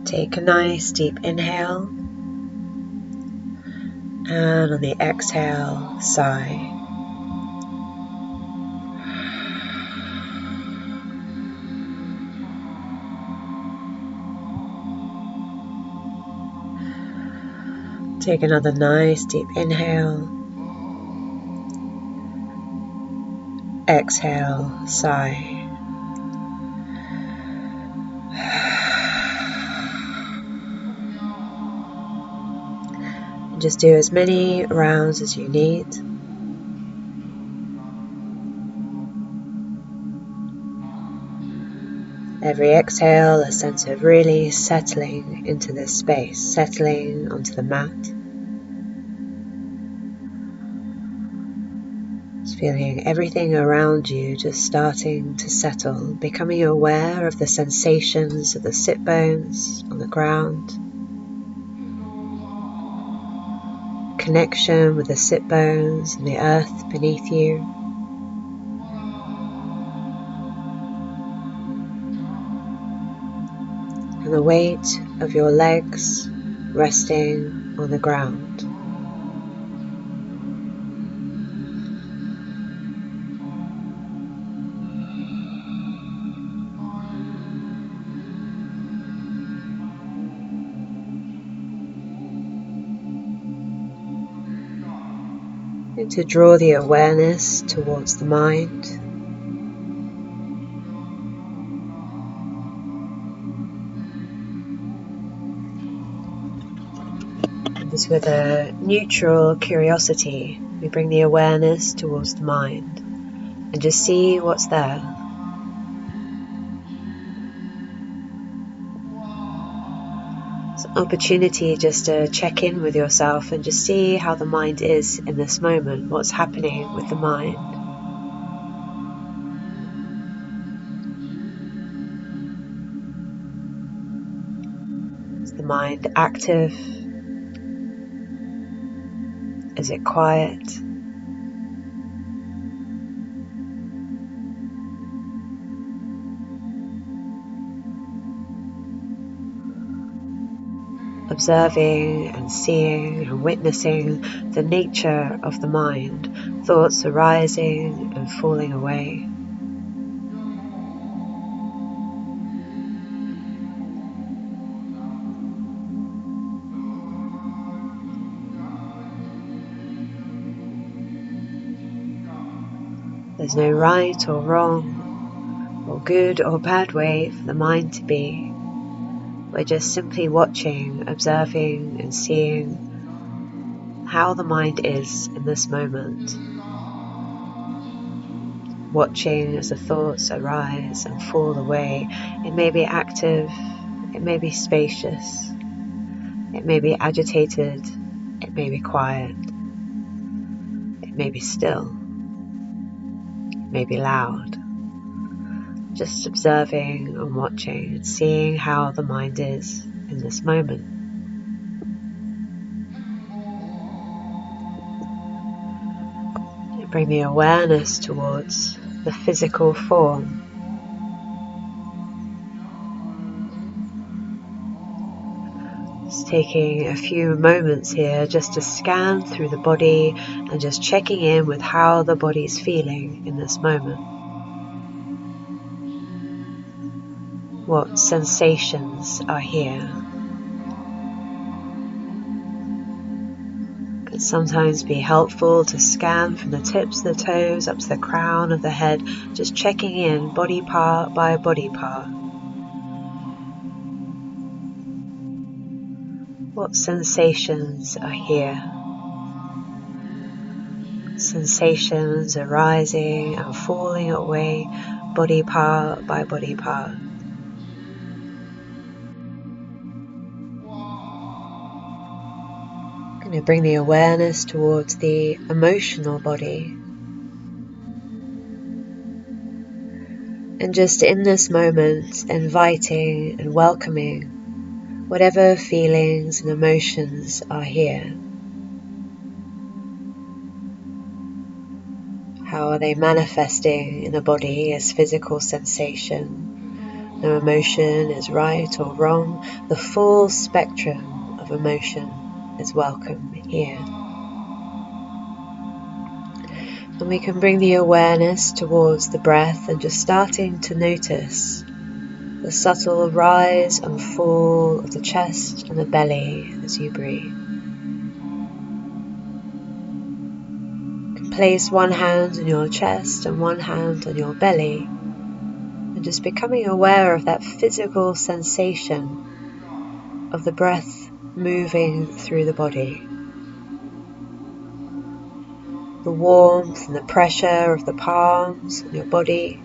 Take a nice deep inhale, and on the exhale, sigh. Take another nice deep inhale, exhale, sigh. And just do as many rounds as you need. Every exhale, a sense of really settling into this space, settling onto the mat. Just feeling everything around you just starting to settle, becoming aware of the sensations of the sit bones on the ground, connection with the sit bones and the earth beneath you. And the weight of your legs resting on the ground. And to draw the awareness towards the mind. And just with a neutral curiosity, we bring the awareness towards the mind and just see what's there. It's an opportunity just to check in with yourself and just see how the mind is in this moment, what's happening with the mind. Is the mind active? Is it quiet? Observing and seeing and witnessing the nature of the mind, thoughts arising and falling away. There's no right or wrong, or good or bad way for the mind to be. We're just simply watching, observing and seeing how the mind is in this moment. Watching as the thoughts arise and fall away. It may be active, it may be spacious, it may be agitated, it may be quiet, it may be still, it may be loud. Just observing and watching and seeing how the mind is in this moment. And bring the awareness towards the physical form. Just taking a few moments here just to scan through the body and just checking in with how the body's feeling in this moment. What sensations are here? It can sometimes be helpful to scan from the tips of the toes up to the crown of the head, just checking in body part by body part. What sensations are here? Sensations arising and falling away, body part by body part. Going to bring the awareness towards the emotional body. And just in this moment, inviting and welcoming whatever feelings and emotions are here. How are they manifesting in the body as physical sensation? No emotion is right or wrong. The full spectrum of emotion is welcome here. And we can bring the awareness towards the breath and just starting to notice the subtle rise and fall of the chest and the belly as you breathe. You can place one hand on your chest and one hand on your belly, and just becoming aware of that physical sensation of the breath moving through the body. The warmth and the pressure of the palms on your body,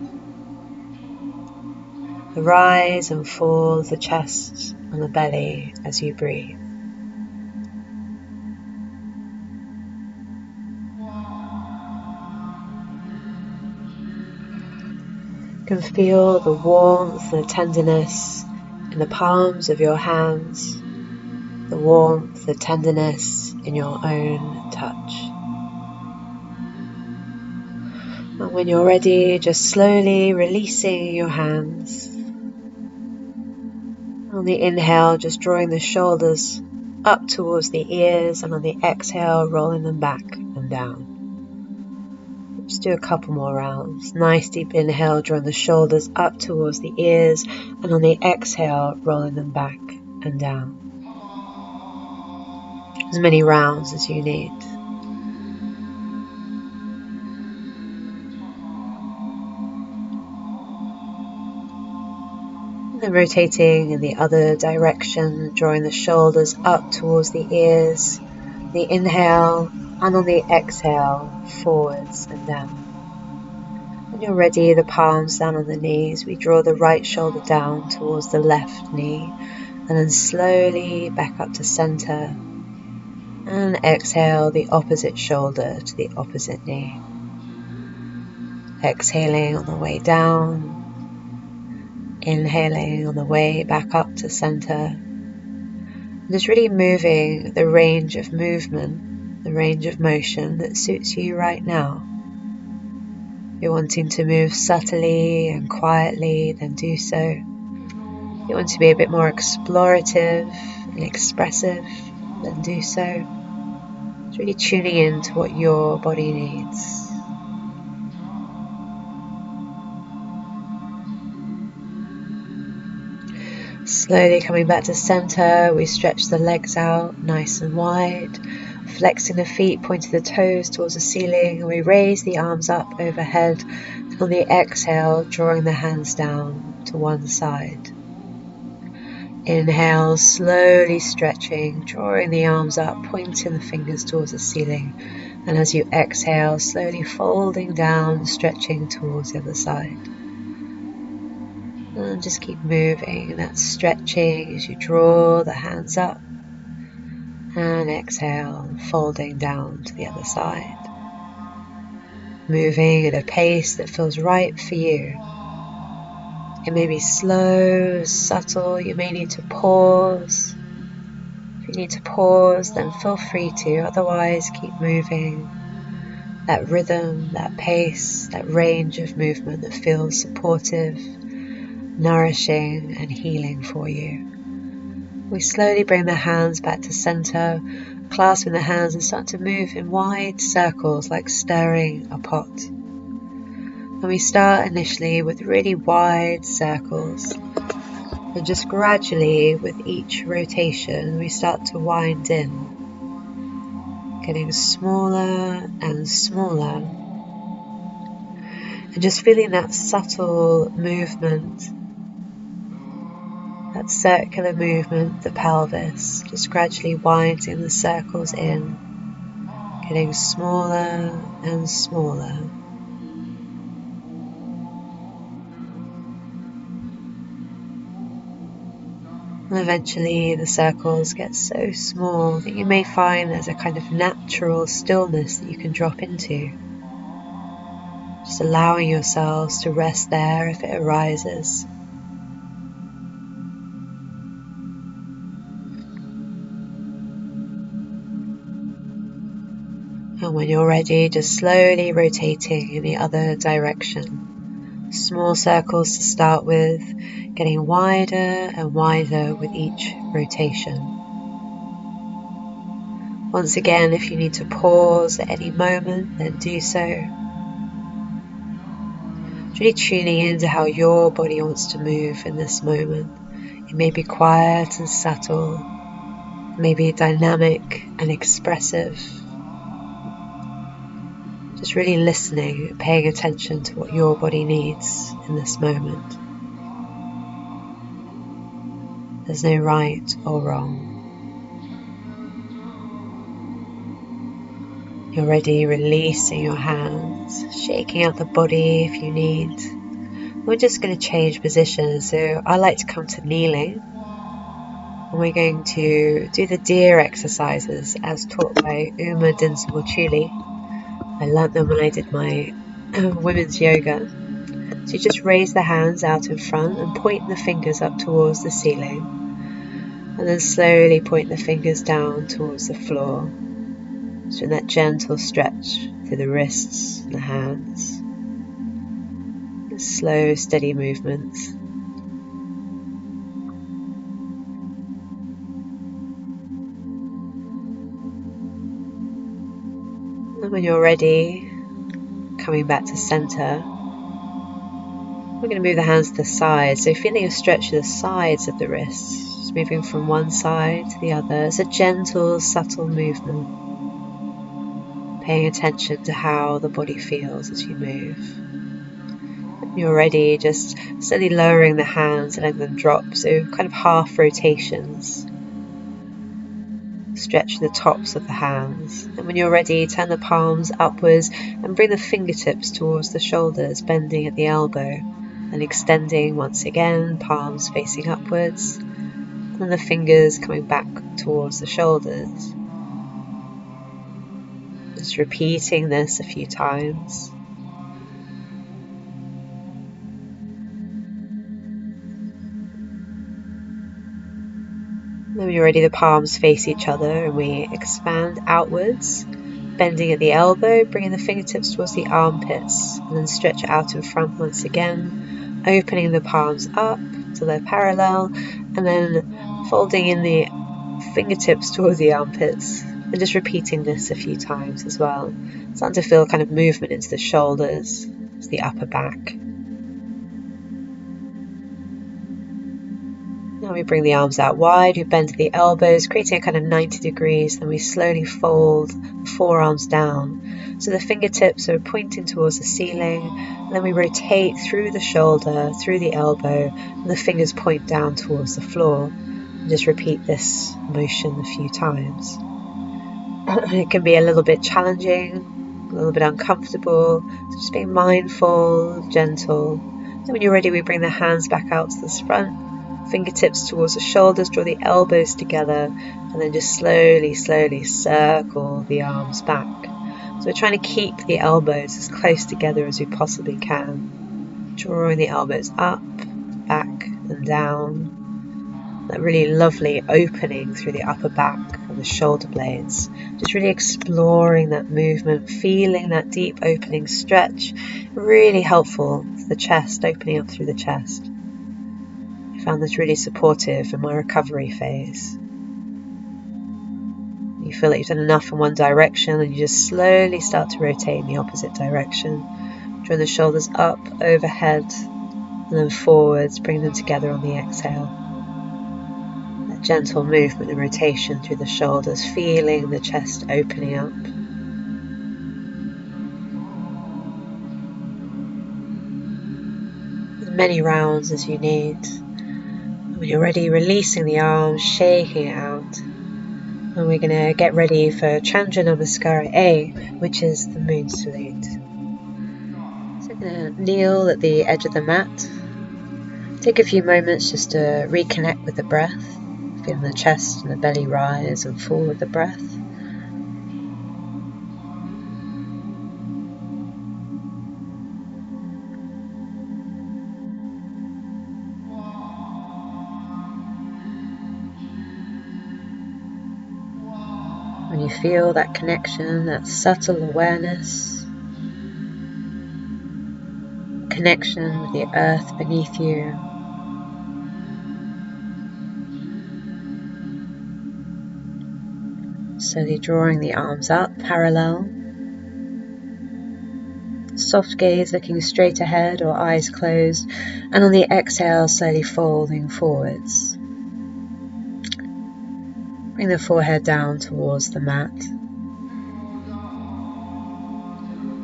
the rise and fall of the chest and the belly as you breathe. You can feel the warmth and the tenderness in the palms of your hands, the warmth, the tenderness in your own touch. And when you're ready, just slowly releasing your hands. On the inhale, just drawing the shoulders up towards the ears, and on the exhale, rolling them back and down. Just do a couple more rounds. Nice deep inhale, drawing the shoulders up towards the ears, and on the exhale, rolling them back and down. As many rounds as you need. And then rotating in the other direction, drawing the shoulders up towards the ears, the inhale, and on the exhale, forwards and down. When you're ready, the palms down on the knees, we draw the right shoulder down towards the left knee, and then slowly back up to center. And exhale the opposite shoulder to the opposite knee. Exhaling on the way down. Inhaling on the way back up to center. And just really moving the range of movement, the range of motion that suits you right now. If you're wanting to move subtly and quietly, then do so. If you want to be a bit more explorative and expressive, then do so. It's really tuning in to what your body needs. Slowly coming back to center, we stretch the legs out nice and wide, flexing the feet, pointing the toes towards the ceiling, and we raise the arms up overhead, and on the exhale, drawing the hands down to one side. Inhale, slowly stretching, drawing the arms up, pointing the fingers towards the ceiling, and as you exhale, slowly folding down, stretching towards the other side. And just keep moving, and that's stretching as you draw the hands up and exhale, folding down to the other side. Moving at a pace that feels right for you. It may be slow, subtle, you may need to pause. If you need to pause, then feel free to, otherwise keep moving. That rhythm, that pace, that range of movement that feels supportive, nourishing and healing for you. We slowly bring the hands back to center, clasping the hands and start to move in wide circles like stirring a pot. And we start initially with really wide circles. And just gradually with each rotation we start to wind in, getting smaller and smaller. And just feeling that subtle movement, that circular movement, the pelvis, just gradually winding the circles in, getting smaller and smaller. And eventually the circles get so small that you may find there's a kind of natural stillness that you can drop into. Just allowing yourselves to rest there if it arises. And when you're ready, just slowly rotating in the other direction. Small circles to start with, getting wider and wider with each rotation. Once again, if you need to pause at any moment, then do so. Really tuning into how your body wants to move in this moment. It may be quiet and subtle, it may be dynamic and expressive. Just really listening and paying attention to what your body needs in this moment. There's no right or wrong. You're ready, releasing your hands, shaking out the body if you need. We're just going to change positions, so I like to come to kneeling. And we're going to do the deer exercises as taught by Uma Dinsmore-Chuli. I learnt them when I did my women's yoga. So you just raise the hands out in front and point the fingers up towards the ceiling. And then slowly point the fingers down towards the floor. So in that gentle stretch through the wrists and the hands. And slow, steady movements. And when you're ready, coming back to center, we're going to move the hands to the sides. So feeling a stretch to the sides of the wrists, just moving from one side to the other. It's a gentle, subtle movement. Paying attention to how the body feels as you move. When you're ready, just slowly lowering the hands and letting them drop. So kind of half rotations. Stretch the tops of the hands. And when you're ready, turn the palms upwards and bring the fingertips towards the shoulders, bending at the elbow. And extending once again, palms facing upwards, and the fingers coming back towards the shoulders. Just repeating this a few times. Then when you're ready, the palms face each other and we expand outwards, bending at the elbow, bringing the fingertips towards the armpits, and then stretch out in front once again, opening the palms up so they're parallel, and then folding in the fingertips towards the armpits, and just repeating this a few times as well. Starting to feel kind of movement into the shoulders, to the upper back. Now we bring the arms out wide, we bend the elbows, creating a kind of 90 degrees, then we slowly fold the forearms down. So the fingertips are pointing towards the ceiling, and then we rotate through the shoulder, through the elbow, and the fingers point down towards the floor. And just repeat this motion a few times. It can be a little bit challenging, a little bit uncomfortable, so just being mindful, gentle. Then when you're ready, we bring the hands back out to the front. Fingertips towards the shoulders, draw the elbows together, and then just slowly circle the arms back. So we're trying to keep the elbows as close together as we possibly can. Drawing the elbows up, back and down. That really lovely opening through the upper back and the shoulder blades. Just really exploring that movement, feeling that deep opening stretch. Really helpful for the chest, opening up through the chest. I found this really supportive in my recovery phase. You feel like you've done enough in one direction and you just slowly start to rotate in the opposite direction. Drawing the shoulders up, overhead, and then forwards, bring them together on the exhale. That gentle movement and rotation through the shoulders, feeling the chest opening up. As many rounds as you need. When you're ready, releasing the arms, shaking it out. And we're going to get ready for Chandra Namaskara A, which is the moon salute. So I'm going to kneel at the edge of the mat. Take a few moments just to reconnect with the breath, feeling the chest and the belly rise and fall with the breath. When you feel that connection, that subtle awareness, connect connection with the earth beneath you. Slowly drawing the arms up, parallel. Soft gaze looking straight ahead or eyes closed. And on the exhale, slowly folding forwards. Bring the forehead down towards the mat.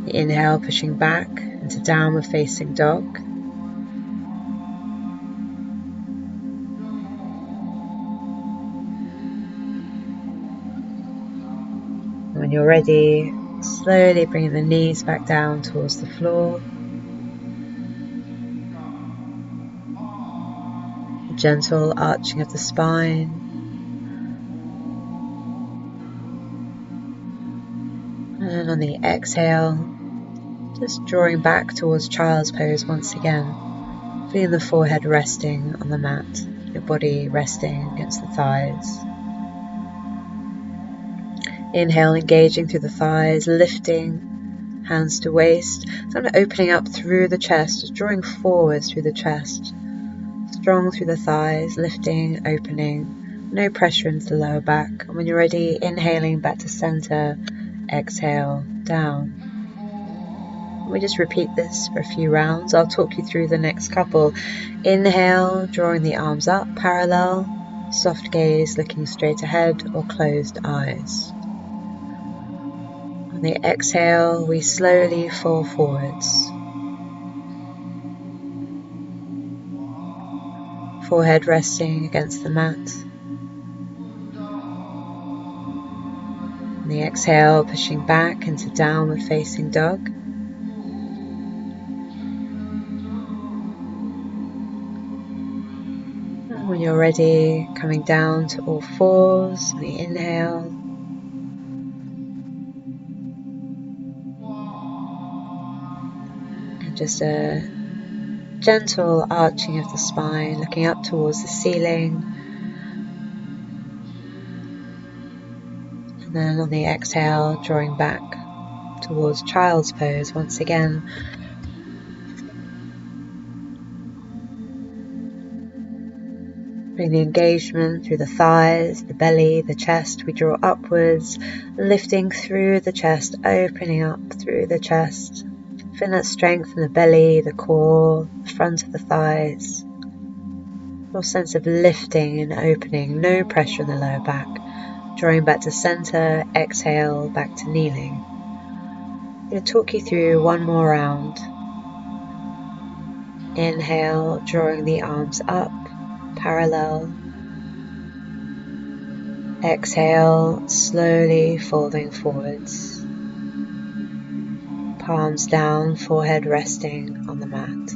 The inhale pushing back into downward facing dog. When you're ready, slowly bring the knees back down towards the floor. A gentle arching of the spine. And on the exhale, just drawing back towards child's pose once again. Feeling the forehead resting on the mat, your body resting against the thighs. Inhale, engaging through the thighs, lifting, hands to waist, kind of opening up through the chest, just drawing forward through the chest. Strong through the thighs, lifting, opening, no pressure into the lower back. And when you're ready, inhaling back to center, exhale, down. And we just repeat this for a few rounds. I'll talk you through the next couple. Inhale, drawing the arms up, parallel, soft gaze, looking straight ahead or closed eyes. On the exhale, we slowly fall forwards. Forehead resting against the mat. On the exhale, pushing back into downward facing dog. And when you're ready, coming down to all fours on the inhale. And just a gentle arching of the spine, looking up towards the ceiling. And then on the exhale, drawing back towards child's pose once again. Bring the engagement through the thighs, the belly, the chest. We draw upwards, lifting through the chest, opening up through the chest. Feel that strength in the belly, the core, the front of the thighs. Real sense of lifting and opening, no pressure in the lower back. Drawing back to center, exhale, back to kneeling. I'm going to talk you through one more round. Inhale, drawing the arms up, parallel. Exhale, slowly folding forwards. Palms down, forehead resting on the mat.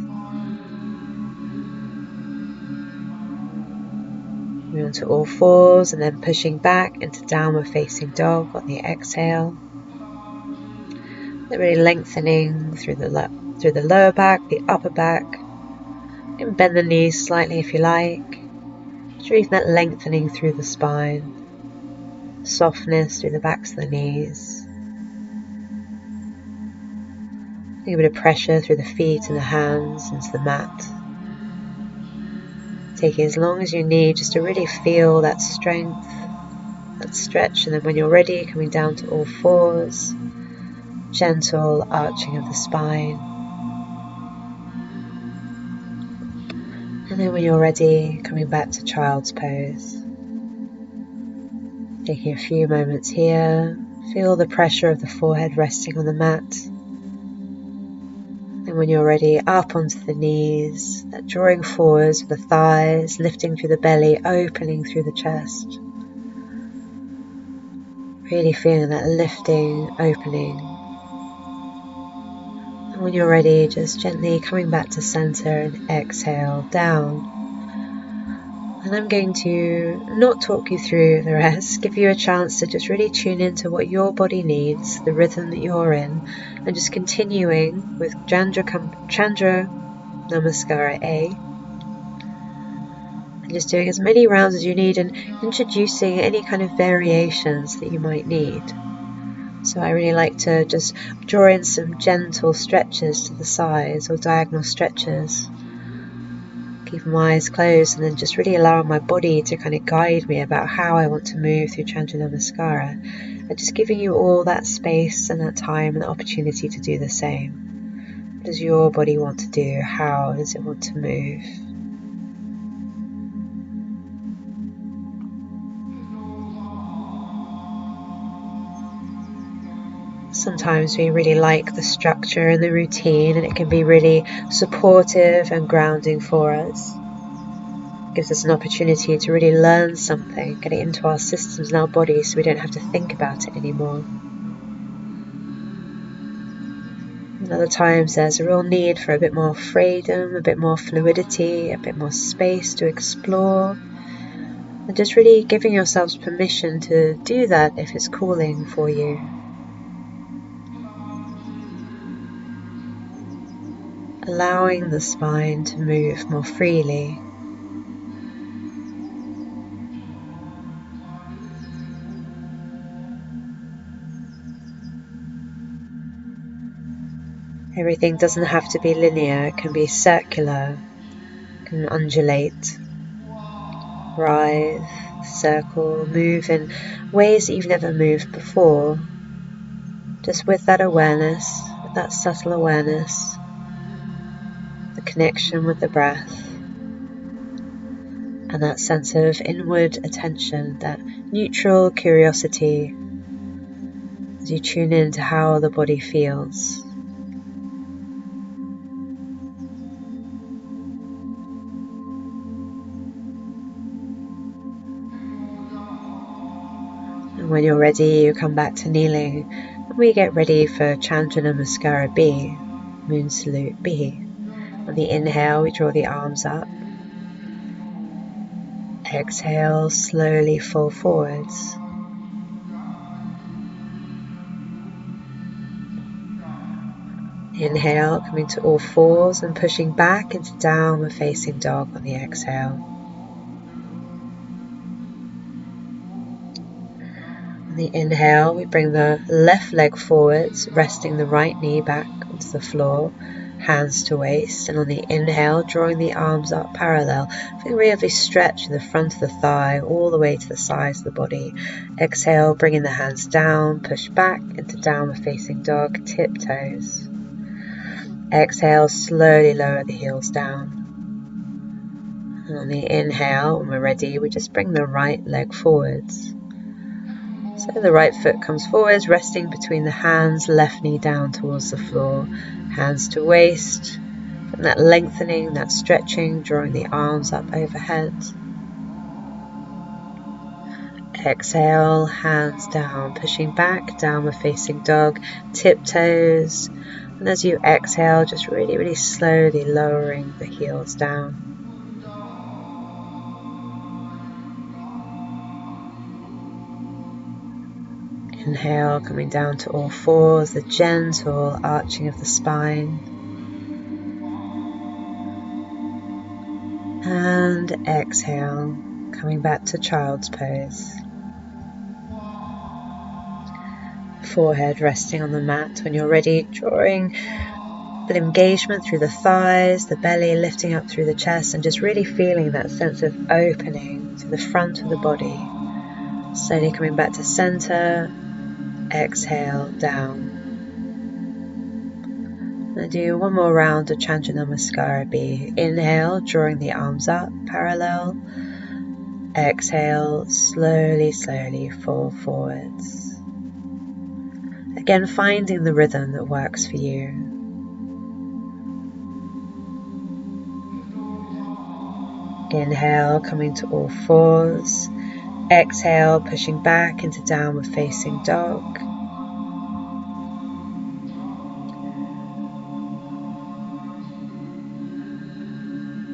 Moving on to all fours and then pushing back into downward facing dog on the exhale. Then really lengthening through the lower back, the upper back. You can bend the knees slightly if you like. Just even that lengthening through the spine. Softness through the backs of the knees. A little bit of pressure through the feet and the hands into the mat. Taking as long as you need just to really feel that strength, that stretch, and then when you're ready, coming down to all fours, gentle arching of the spine. And then when you're ready, coming back to child's pose. Taking a few moments here, feel the pressure of the forehead resting on the mat. And when you're ready, up onto the knees, that drawing forwards with the thighs, lifting through the belly, opening through the chest. Really feeling that lifting, opening. And when you're ready, just gently coming back to center and exhale down. And I'm going to not talk you through the rest, give you a chance to just really tune into what your body needs, the rhythm that you're in, and just continuing with Chandra Namaskara A. And just doing as many rounds as you need and introducing any kind of variations that you might need. So I really like to just draw in some gentle stretches to the sides or diagonal stretches. Keep my eyes closed and then just really allow my body to kind of guide me about how I want to move through Chandra Namaskara. And just giving you all that space and that time and the opportunity to do the same. What does your body want to do? How does it want to move? Sometimes we really like the structure and the routine, and it can be really supportive and grounding for us. It gives us an opportunity to really learn something, get it into our systems and our bodies so we don't have to think about it anymore. And other times there's a real need for a bit more freedom, a bit more fluidity, a bit more space to explore. And just really giving yourselves permission to do that if it's calling for you. Allowing the spine to move more freely. Everything doesn't have to be linear, it can be circular, it can undulate, writhe, circle, move in ways that you've never moved before. Just with that awareness, with that subtle awareness, the connection with the breath, and that sense of inward attention, that neutral curiosity as you tune in to how the body feels. And when you're ready, you come back to kneeling, and we get ready for Chandra Namaskara B, Moon Salute B. On the inhale, we draw the arms up. Exhale, slowly fall forwards. Inhale, coming to all fours and pushing back into downward facing dog on the exhale. On the inhale, we bring the left leg forwards, resting the right knee back onto the floor, hands to waist. And on the inhale, drawing the arms up parallel, feeling really stretch in the front of the thigh, all the way to the sides of the body. Exhale, bringing the hands down, push back into downward facing dog, tiptoes. Exhale, slowly lower the heels down. And on the inhale, when we're ready, we just bring the right leg forwards. So the right foot comes forwards, resting between the hands, left knee down towards the floor, hands to waist, and that lengthening, that stretching, drawing the arms up overhead. Exhale, hands down, pushing back, downward facing dog, tiptoes. And as you exhale, just really, really slowly lowering the heels down. Inhale, coming down to all fours, the gentle arching of the spine. And exhale, coming back to child's pose. Forehead resting on the mat. When you're ready, drawing an engagement through the thighs, the belly lifting up through the chest, and just really feeling that sense of opening to the front of the body. Slowly coming back to center. Exhale, down. And do one more round of Chandra Namaskara B. Inhale, drawing the arms up, parallel. Exhale, slowly, slowly fall forwards. Again, finding the rhythm that works for you. Inhale, coming to all fours. Exhale, pushing back into downward facing dog.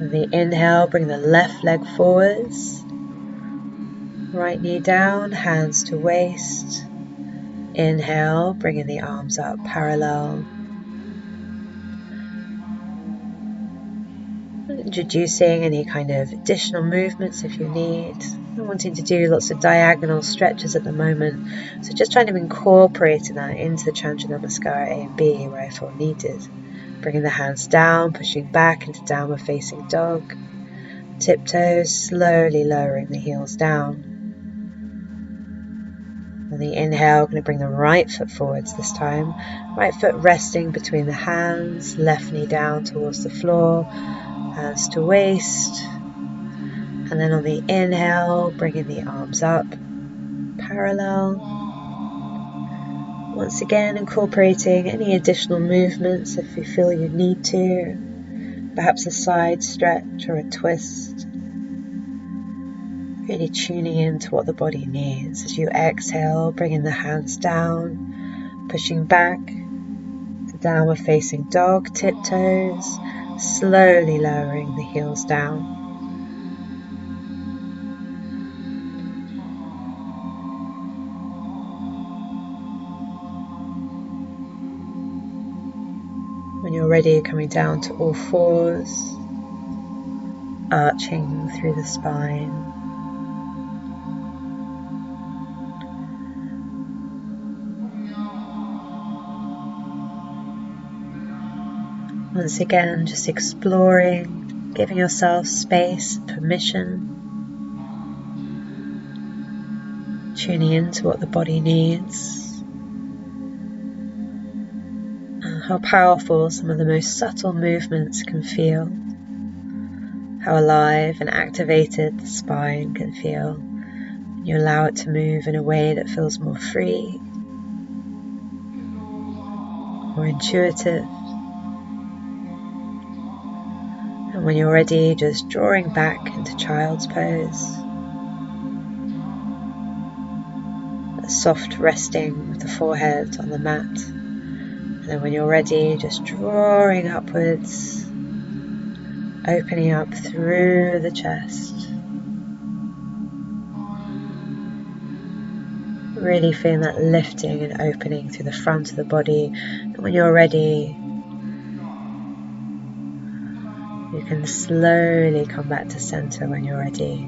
And the inhale, bring the left leg forwards. Right knee down, hands to waist. Inhale, bringing the arms up parallel. Introducing any kind of additional movements if you need. I'm wanting to do lots of diagonal stretches at the moment, so just trying to incorporate that into the Chandra Namaskara A and B where I feel needed. Bringing the hands down, pushing back into downward facing dog. Tiptoes, slowly lowering the heels down. On the inhale, going to bring the right foot forwards this time. Right foot resting between the hands, left knee down towards the floor, hands to waist. And then on the inhale, bringing the arms up, parallel. Once again, incorporating any additional movements if you feel you need to. Perhaps a side stretch or a twist. Really tuning into what the body needs. As you exhale, bringing the hands down, pushing back to downward facing dog, tiptoes, slowly lowering the heels down. When you're ready, coming down to all fours, arching through the spine. Once again, just exploring, giving yourself space, permission, tuning into what the body needs. How powerful some of the most subtle movements can feel. How alive and activated the spine can feel. You allow it to move in a way that feels more free, more intuitive. And when you're ready, just drawing back into child's pose. A soft resting with the forehead on the mat. And then when you're ready, just drawing upwards, opening up through the chest. Really feeling that lifting and opening through the front of the body. And when you're ready, you can slowly come back to center when you're ready.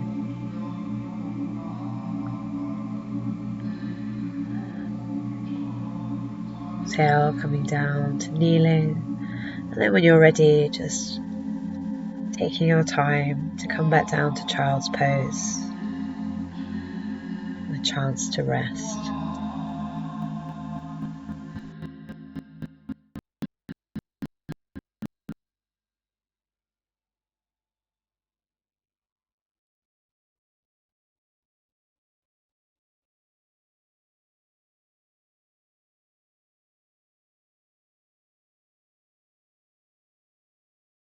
Exhale, coming down to kneeling. And then when you're ready, just taking your time to come back down to child's pose. A chance to rest.